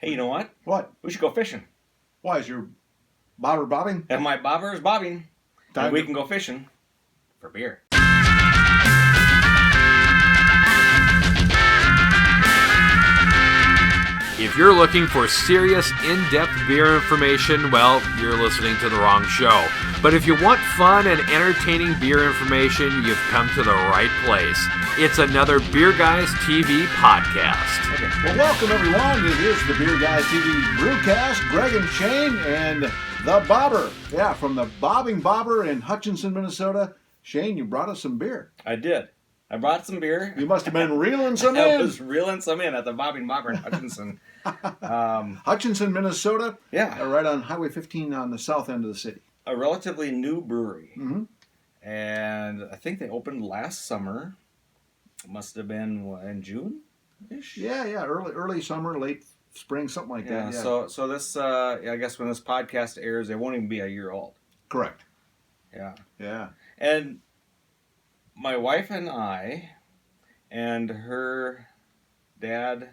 Hey, you know what? What? We should go fishing. Why, is your bobber bobbing? If my bobber is bobbing, and we can go fishing for beer. If you're looking for serious, in-depth beer information, well, you're listening to the wrong show. But if you want fun and entertaining beer information, you've come to the right place. It's another Beer Guys TV podcast. Okay. Well, welcome everyone. It is the Beer Guys TV Brewcast. Greg and Shane and the Bobber. Yeah, from the Bobbing Bobber in Hutchinson, Minnesota. Shane, you brought us some beer. I did. I brought some beer. You must have been reeling some I in. was reeling some in at the Bobbing Bobber in Hutchinson. Hutchinson, Minnesota. Yeah. Right on Highway 15 on the south end of the city. A relatively new brewery. Mm-hmm. And I think they opened last summer. It must have been in June-ish? Yeah. Early summer, late spring, something like that. Yeah. So this, I guess when this podcast airs, it won't even be a year old. Correct. Yeah. And my wife and I and her dad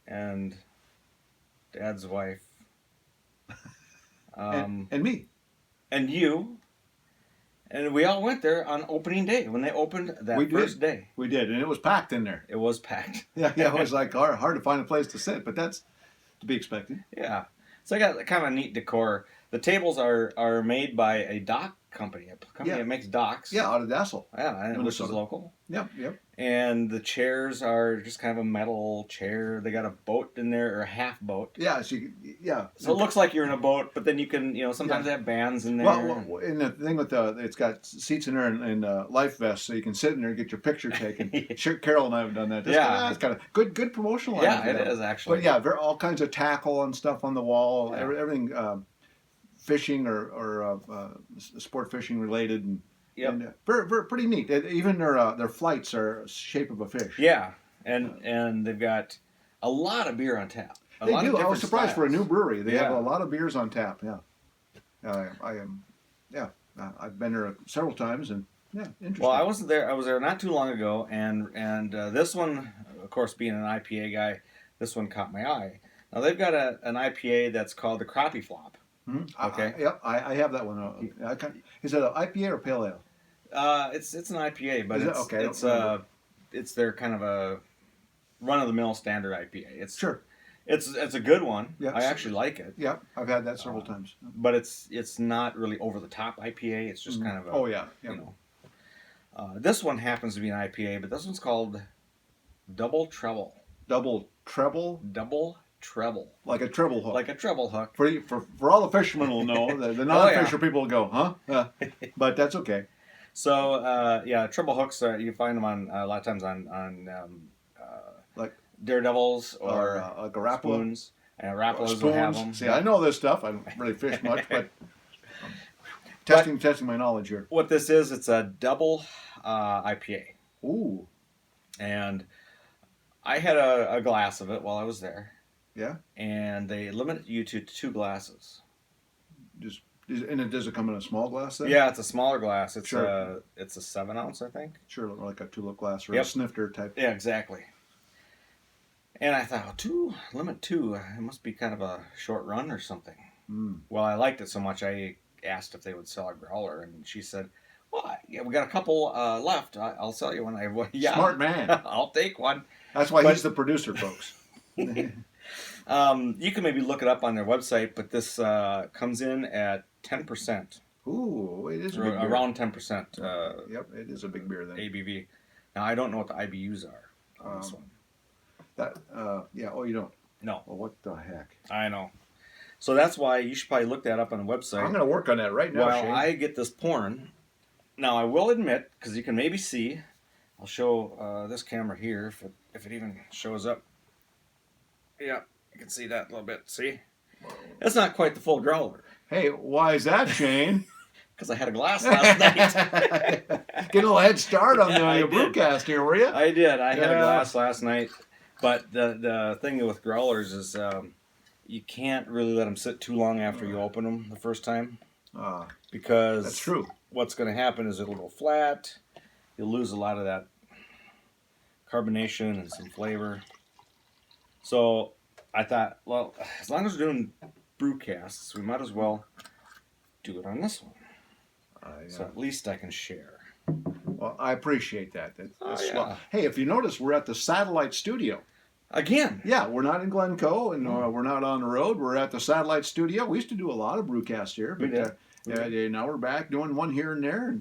and dad's wife And me. and you, and we all went there on opening day when they opened that first day. We did, and it was packed in there. It was packed. Yeah, it was like hard to find a place to sit, but that's to be expected. Yeah. So I got kind of neat decor. The tables are made by a dock company, that makes docks. Yeah, out of Dassel. Yeah, which is Minnesota. local. Yep. And the chairs are just kind of a metal chair. They got a boat in there, or a half boat. Yeah, So it looks like you're in a boat, but then you can, sometimes they have bands in there. Well, and the thing with it's got seats in there and life vests, so you can sit in there and get your picture taken. Sure, Carol and I have done that. It's kind of good promotional. Yeah, it is actually. But yeah, all kinds of tackle and stuff on the wall. Yeah. Everything fishing or sport fishing related, and very pretty neat. Even their flights are shape of a fish. Yeah, and they've got a lot of beer on tap. They do. I was surprised for a new brewery. They have Yeah. a lot of beers on tap. Yeah, I am. Yeah, I've been there several times, and interesting. Well, I wasn't there. I was there not too long ago, and this one, of course, being an IPA guy, this one caught my eye. Now they've got an IPA that's called the Crappie Flop. Mm-hmm. Okay. I have that one. Is it an IPA or pale ale? It's an IPA, but it's their kind of a run of the mill standard IPA. Sure. It's a good one. Yeah, I actually like it. Yeah, I've had that several times. But it's not really over the top IPA. It's just kind of this one happens to be an IPA, but this one's called Double Treble. Double treble. Double Treble. Like a treble hook. Like a treble hook. For all the fishermen will know. The non-fisher people will go, huh? But that's okay. So treble hooks. You find them on a lot of times on like daredevils or a Garapala. spoons. And Rapalas will have them. See, I know this stuff. I don't really fish much, but testing my knowledge here. What this is, it's a double IPA. Ooh. And I had a glass of it while I was there. Yeah. And they limit you to 2 glasses. Does it come in a small glass then? Yeah, it's a smaller glass. It's sure. It's a 7 ounce, I think. Sure, like a tulip glass or a snifter type. Yeah, exactly. And I thought, limit 2. It must be kind of a short run or something. Mm. Well, I liked it so much, I asked if they would sell a growler, and she said, "Well, yeah, we got a couple left. I'll sell you one." Smart man. I'll take one. That's why he's the producer, folks. You can maybe look it up on their website, but this comes in at 10%. Ooh, it is a big beer. Around 10%. Yep, it is a big beer then. ABV. Now, I don't know what the IBUs are on this one. You don't? No. Well, what the heck? I know. So that's why you should probably look that up on the website. I'm going to work on that right now, while Shane. I get this pouring. Now, I will admit, because you can maybe see, I'll show this camera here, if it even shows up. Yeah, you can see that a little bit. See? It's not quite the full growler. Hey, why is that, Shane? Because I had a glass last night. Get a little head start on the brewcast here, were you? I did. I had a glass last night. But the thing with growlers is you can't really let them sit too long after you open them the first time. Because that's true. What's going to happen is it'll go flat. You'll lose a lot of that carbonation and some flavor. So I thought, well, as long as we're doing brewcasts, we might as well do it on this one. So at least I can share. Well, I appreciate that. That's yeah. swell. Hey, if you notice, we're at the satellite studio. Again. Yeah, we're not in Glencoe, and we're not on the road. We're at the satellite studio. We used to do a lot of brewcasts here, but now we're back doing one here and there,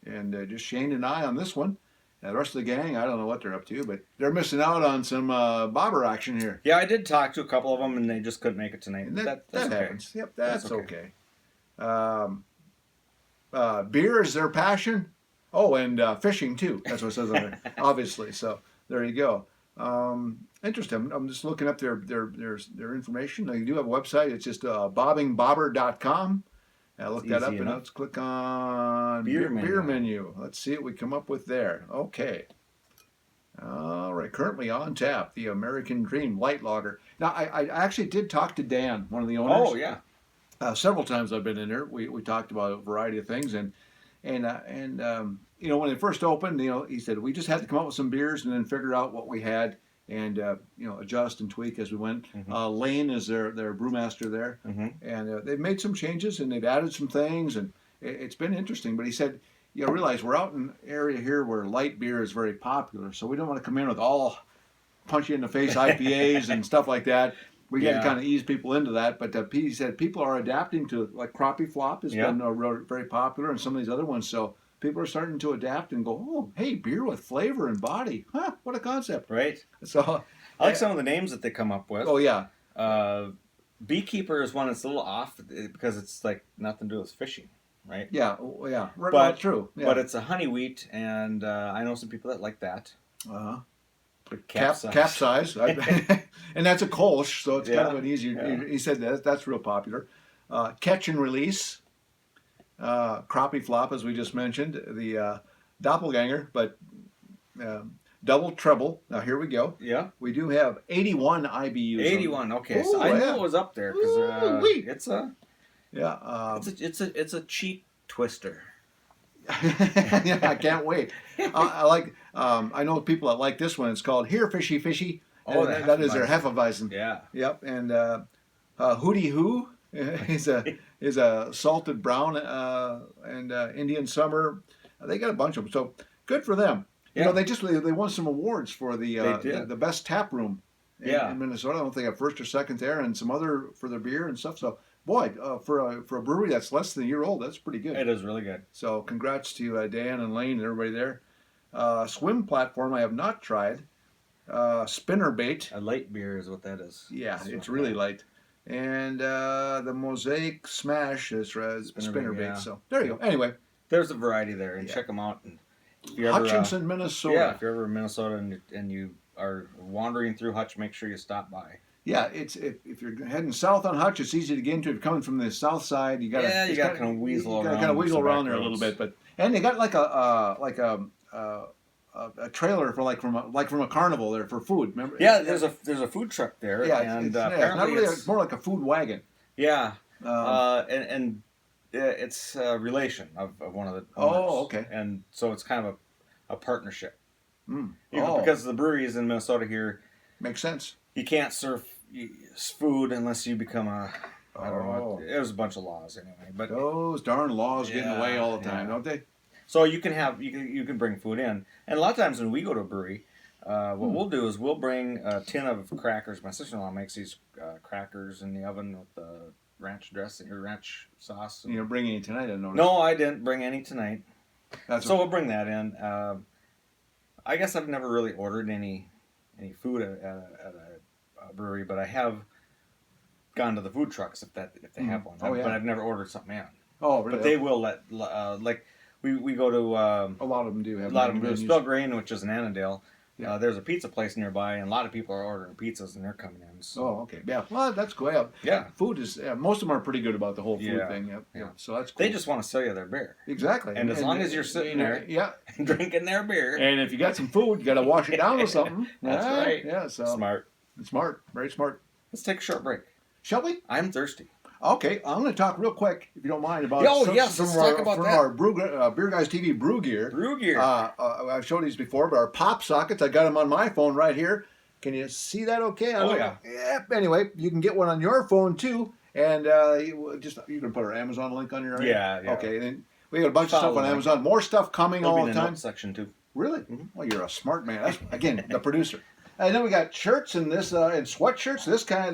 and just Shane and I on this one. The rest of the gang, I don't know what they're up to, but they're missing out on some bobber action here. Yeah, I did talk to a couple of them, and they just couldn't make it tonight. And that okay. happens. Yep, that's okay. Beer is their passion. Oh, and fishing too. That's what it says on there, obviously. So there you go. Interesting. I'm just looking up their information. They do have a website. It's just bobbingbobber.com. Look that up and let's click on beer menu. Let's see what we come up with there. Okay. All right. Currently on tap, the American Dream Light Lager. Now, I actually did talk to Dan, one of the owners. Oh, yeah. Several times I've been in there. We talked about a variety of things, and when it first opened, he said we just had to come up with some beers and then figure out what we had and adjust and tweak as we went. Mm-hmm. Lane is their brewmaster there, and they've made some changes and they've added some things, and it's been interesting. But he said, realize we're out in an area here where light beer is very popular, so we don't want to come in with all punch you in the face IPAs and stuff like that. We got to kind of ease people into that, but he said people are adapting to, like Crappie Flop has been very popular, and some of these other ones. So people are starting to adapt and go, oh, hey, beer with flavor and body. Huh, what a concept. Right. So I like some of the names that they come up with. Oh, yeah. Beekeeper is one that's a little off because it's like nothing to do with fishing, right? Yeah, yeah. But true. Yeah. But it's a honey wheat, and I know some people that like that. Uh-huh. Capsize. And that's a Kolsch, so it's kind of an easier. He said that's real popular. Catch and Release, Crappie Flop, as we just mentioned, the Doppelganger, but Double Treble. Now here we go. Yeah. We do have 81 IBUs. 81. Okay, so I knew it was up there because it's a it's a cheap twister. Yeah, I can't wait. I know people that like this one. It's called Here Fishy Fishy. Oh, that is their Hefeweizen. Yeah. Yep. And Hootie Hoo is a salted brown and Indian Summer. They got a bunch of them. So good for them. Yeah. They won some awards for the best tap room in Minnesota. I don't think they got first or second there, and some other for their beer and stuff. So. Boy, for a brewery that's less than a year old, that's pretty good. It is really good. So congrats to Dan and Lane and everybody there. Swim platform I have not tried. Spinnerbait. A light beer is what that is. Yeah, it's really light. And the Mosaic Smash is Spinnerbait. Yeah. So there you go. Anyway. There's a variety there, and check them out. And if you Hutchinson, Minnesota. Yeah, if you're ever in Minnesota and you are wandering through Hutch, make sure you stop by. Yeah, if you're heading south on Hutch, it's easy to get into. If you're coming from the south side, you got to kind of weasel around. Kind of weasel around there a little bit, and they got like a trailer for from a carnival there for food. Remember? Yeah, there's a food truck there. Yeah, and apparently it's more like a food wagon. Yeah, and it's a relation of one of the owners. Oh, okay. And so it's kind of a partnership. Oh. Because the breweries in Minnesota here makes sense. You can't serve food unless you become I don't know. It was a bunch of laws anyway. But those darn laws get in the way all the time, don't they? So you can bring food in, and a lot of times when we go to a brewery, what we'll do is we'll bring a tin of crackers. My sister-in-law makes these crackers in the oven with the ranch dressing or ranch sauce. You didn't bring any tonight, I noticed. No, I didn't bring any tonight. We'll bring that in. I guess I've never really ordered any food at a brewery, but I have gone to the food trucks if they have one. Oh, yeah. But I've never ordered something in. Oh, really? But they will let we go to a lot of them do have. A lot of them do. Spill Grain, which is in Annandale. Yeah. There's a pizza place nearby, and a lot of people are ordering pizzas, and they're coming in. So. Oh, okay. Yeah. Well, that's cool. Yeah. Food is. most of them are pretty good about the whole food thing. Yep. Yeah. So that's cool. They just want to sell you their beer. Exactly. And as long as you're sitting there, and drinking their beer, and if you got some food, you got to wash it down with something. That's right. Yeah. So smart. Very smart. Let's take a short break. Shall we? I'm thirsty. Okay, I'm going to talk real quick, if you don't mind, about let's talk about that. Our Beer Guys TV brew gear. Brew gear. I've showed these before, but our pop sockets, I got them on my phone right here. Can you see that okay? I Oh, don't yeah. know. Yep. Anyway, you can get one on your phone too. And you can put our Amazon link on your Yeah. Okay, and we got a bunch of Follow stuff on the link. Amazon. More stuff coming It'll all be the in the time. notes section too. Really? Well, you're a smart man. That's again the producer. And then we got shirts and this and sweatshirts.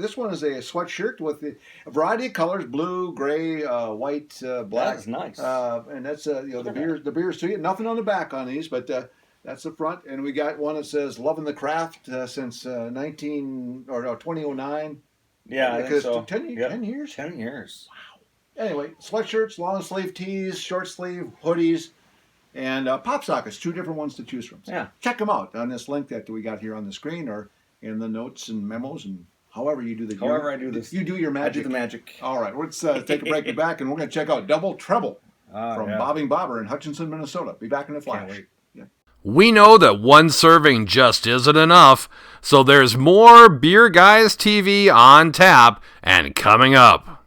This one is a sweatshirt with a variety of colors: blue, gray, white, black. That is nice. And that's the beers too. Nothing on the back on these, but that's the front. And we got one that says "Loving the Craft" since 2009. Yeah, I think so. 10 years. 10 years. Anyway, sweatshirts, long sleeve tees, short sleeve hoodies, and pop sockets. 2 different ones to choose from. So Yeah. check them out on this link that we got here on the screen, or in the notes and memos, and however you do the. However I do this. You do your magic. I do the magic. All right, let's take a break. Be back, and we're going to check out Double Treble from Bobbing Bobber in Hutchinson, Minnesota. Be back in a flash. Can't wait. We know that one serving just isn't enough, so there's more Beer Guys TV on tap and coming up.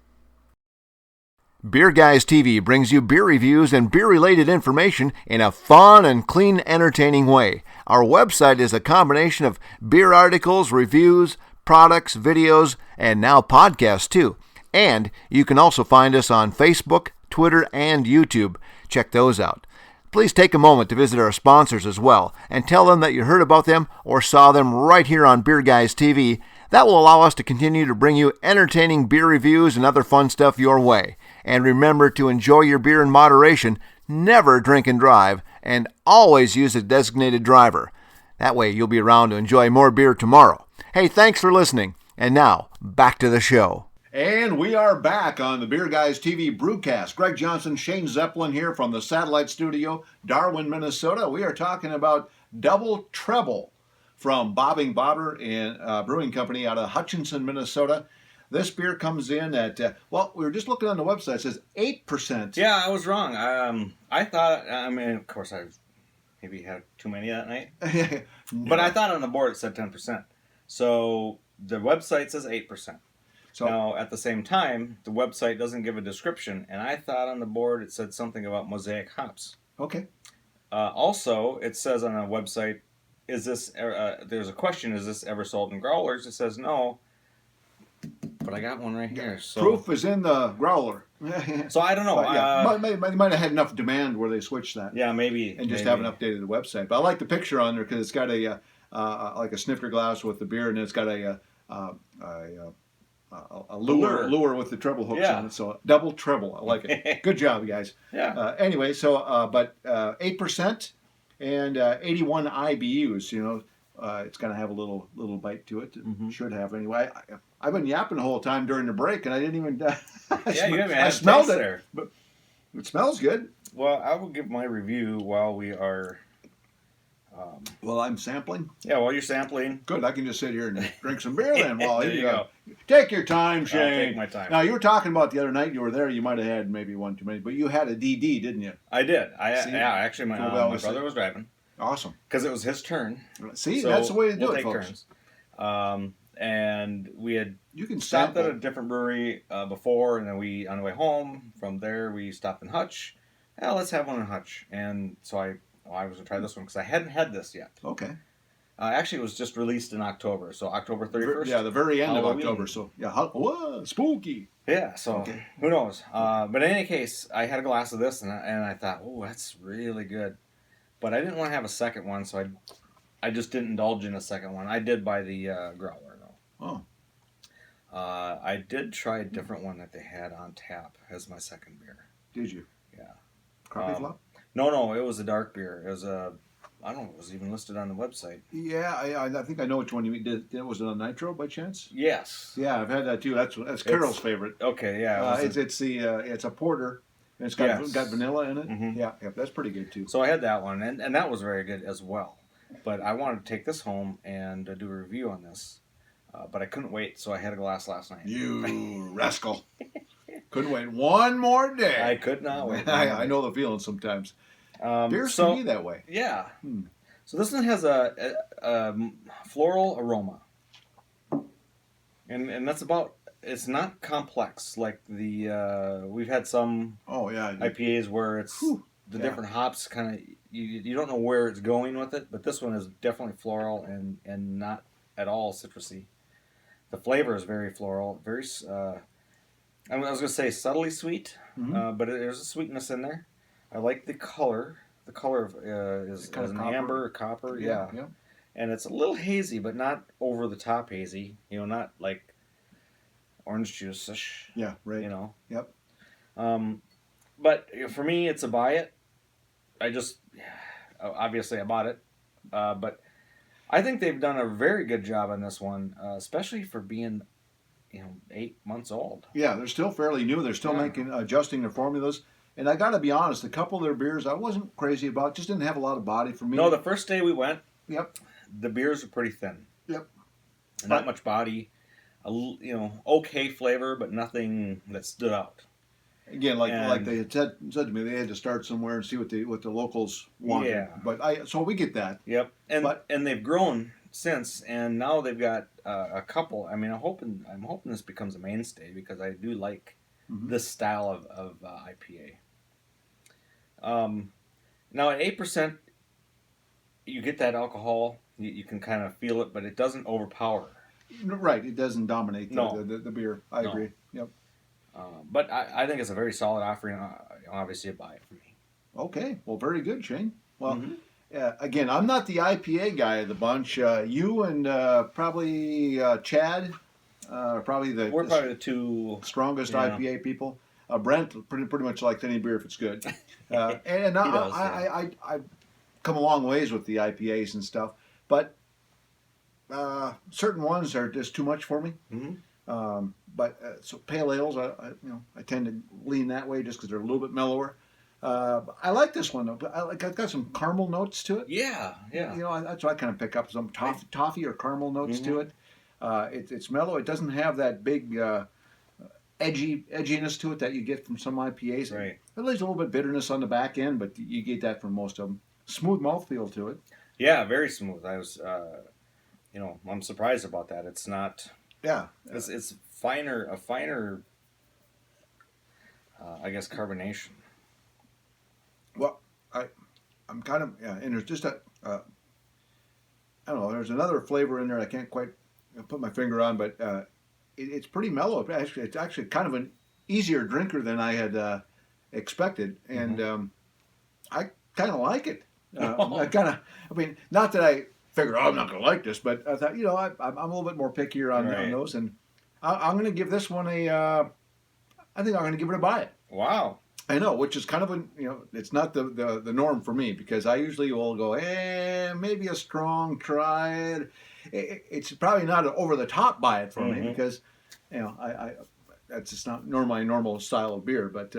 Beer Guys TV brings you beer reviews and beer-related information in a fun and clean, entertaining way. Our website is a combination of beer articles, reviews, products, videos, and now podcasts too. And you can also find us on Facebook, Twitter, and YouTube. Check those out. Please take a moment to visit our sponsors as well and tell them that you heard about them or saw them right here on Beer Guys TV. That will allow us to continue to bring you entertaining beer reviews and other fun stuff your way. And remember to enjoy your beer in moderation, never drink and drive, and always use a designated driver. That way you'll be around to enjoy more beer tomorrow. Hey, thanks for listening. And now, back to the show. And we are back on the Beer Guys TV Brewcast. Greg Johnson, Shane Zeppelin here from the Satellite Studio, Darwin, Minnesota. We are talking about Double Treble from Bobbing Bobber and Brewing Company out of Hutchinson, Minnesota. This beer comes in at, we were just looking on the website. It says 8%. Yeah, I was wrong. I thought, of course, I maybe had too many that night. No. But I thought on the board it said 10%. So the website says 8%. So, now, at the same time, the website doesn't give a description, and I thought on the board it said something about mosaic hops. okay. Also, it says on the website, is this, there's a question, is this ever sold in growlers? It says no, but I got one right here. So. Proof is in the growler. So I don't know. They might have had enough demand where they switched that. Yeah, maybe. And just haven't updated the website. But I like the picture on there because it's got a like a snifter glass with the beer, and it's got a lure with the treble hooks on it. So Double Treble. I like it. Good job, guys. Yeah. Anyway, so but 8% and 81 IBUs. You know, it's going to have a little bite to it. It should have anyway. I've been yapping the whole time during the break, and I didn't even. I smelled it, there. But it smells good. Well, I will give my review while we are. While I'm sampling. Yeah, while you're sampling. Good. I can just sit here and drink some beer then. While there you go. Take your time, Shane. I'll take my time. Now you were talking about the other night you were there. You might have had maybe one too many, but you had a DD, didn't you? I did. Actually, my brother was driving. Awesome. Because it was his turn. See, so that's the way to do we'll it, take folks. Turns. And we had stopped sample at a different brewery before, and then on the way home from there we stopped in Hutch. Yeah, let's have one in Hutch. And so I was going to try this one because I hadn't had this yet. Okay. Actually, it was just released in October, so October 31st. Yeah, the very end Halloween. of October. So yeah, whoa, spooky. Yeah, so who knows? But in any case, I had a glass of this, and I thought, oh, that's really good. But I didn't want to have a second one, so I just didn't indulge in a second one. I did buy the growler, though. Oh. I did try a different one that they had on tap as my second beer. Did you? Yeah. Crappie Flop? No, it was a dark beer. It was I don't know, it was even listed on the website. Yeah, I think I know which one you did. Was it a Nitro by chance? Yes. Yeah, I've had that too. That's Carol's favorite. Okay, yeah. It's a porter. And it's got vanilla in it. Mm-hmm. Yeah, that's pretty good too. So I had that one, and that was very good as well. But I wanted to take this home and do a review on this. But I couldn't wait, so I had a glass last night. You rascal. Couldn't wait one more day. I could not wait. I know the feeling sometimes. Beers can be that way. Yeah. So this one has a floral aroma. And that's about, it's not complex like the, we've had some IPAs where it's the different hops kind of, you don't know where it's going with it, but this one is definitely floral and not at all citrusy. The flavor is very floral, very. I was going to say subtly sweet, but there's a sweetness in there. I like the color. The color is Kind of an copper. amber, copper, yeah. And it's a little hazy, but not over the top hazy. Not like orange juice-ish. Yeah, right. Yep. But for me, it's a buy it. Obviously I bought it, but I think they've done a very good job on this one, especially for being, 8 months old. Yeah, they're still fairly new. They're still adjusting their formulas. And I got to be honest, a couple of their beers I wasn't crazy about. Just didn't have a lot of body for me. No, the first day we went, Yep. the beers were pretty thin. Yep. Not much body. Okay flavor, but nothing that stood out. Again, like they had said to me, they had to start somewhere and see what the locals wanted. Yeah. But so we get that. Yep. And they've grown since, and now they've got a couple. I mean, I'm hoping this becomes a mainstay because I do like this style of IPA. Now at 8%, you get that alcohol. You can kind of feel it, but it doesn't overpower. Right, it doesn't dominate No. the beer. I agree. Yep. But I think it's a very solid offering. Obviously, a buy it for me. Okay, well, very good, Shane. Well, again, I'm not the IPA guy of the bunch. You and probably Chad, We're probably the two strongest IPA people. Brent pretty much likes any beer if it's good. And He does, I've come a long ways with the IPAs and stuff, but certain ones are just too much for me. So pale ales, I tend to lean that way just because they're a little bit mellower. I like this one though. I've got some caramel notes to it. Yeah. That's what I kind of pick up, some toffee or caramel notes to it. It's mellow. It doesn't have that big edginess to it that you get from some IPAs. Right. It leaves a little bit bitterness on the back end, but you get that from most of them. Smooth mouthfeel to it. Yeah, very smooth. I was, I'm surprised about that. It's not. Yeah. It's a finer, I guess, carbonation. Well, I'm kind of, and there's just I don't know, there's another flavor in there I can't quite put my finger on, but it's pretty mellow. It's actually kind of an easier drinker than I had expected, and I kind of like it. I mean, not that I figured, I'm not going to like this, but I thought, I'm a little bit more pickier on those, and I'm going to give this one I think I'm going to give it a buy it. Wow. I know, which is kind of it's not the norm for me, because I usually will go, maybe a strong try it. It's probably not an over the top buy it for me, because I that's just not my normal style of beer, but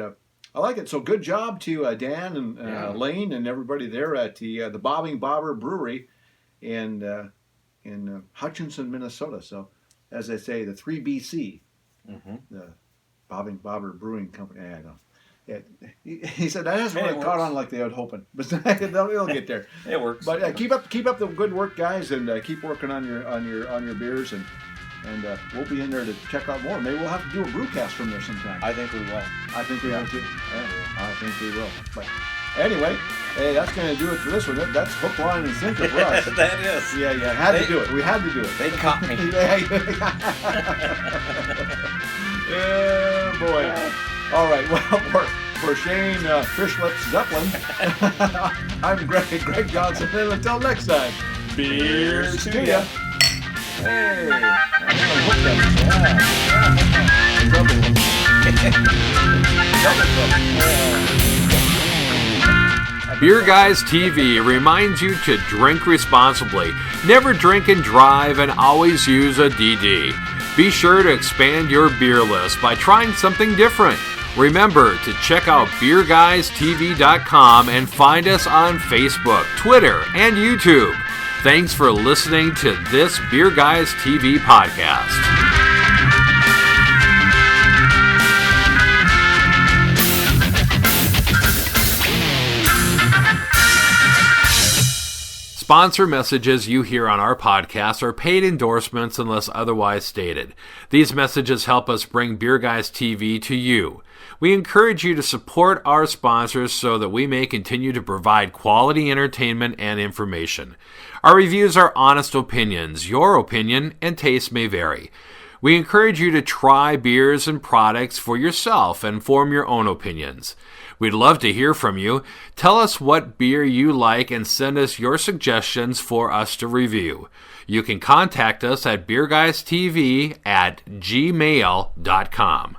I like it. So good job to Dan and Lane and everybody there at the Bobbing Bobber Brewery in Hutchinson, Minnesota. So as I say, the 3BC, the Bobbing Bobber Brewing Company. I know. He said that hasn't really caught on like they were hoping, but it'll get there. It works. But keep up the good work, guys, and keep working on your beers, and we'll be in there to check out more. Maybe we'll have to do a brewcast from there sometime. I think we will. I think we will too. I think we will. But anyway, hey, that's going to do it for this one. That's hook, line, and sinker for us. That is. Yeah. Had to do it. We had to do it. They caught me. Yeah, boy. All right, well, for Shane Fish Lips Zeppelin, I'm Greg Johnson, and until next time, beers to ya. Hey, Beer Guys TV reminds you to drink responsibly, never drink and drive, and always use a DD. Be sure to expand your beer list by trying something different. Remember to check out BeerGuysTV.com and find us on Facebook, Twitter, and YouTube. Thanks for listening to this Beer Guys TV podcast. Sponsor messages you hear on our podcast are paid endorsements unless otherwise stated. These messages help us bring Beer Guys TV to you. We encourage you to support our sponsors so that we may continue to provide quality entertainment and information. Our reviews are honest opinions. Your opinion and taste may vary. We encourage you to try beers and products for yourself and form your own opinions. We'd love to hear from you. Tell us what beer you like and send us your suggestions for us to review. You can contact us at beerguystv@gmail.com.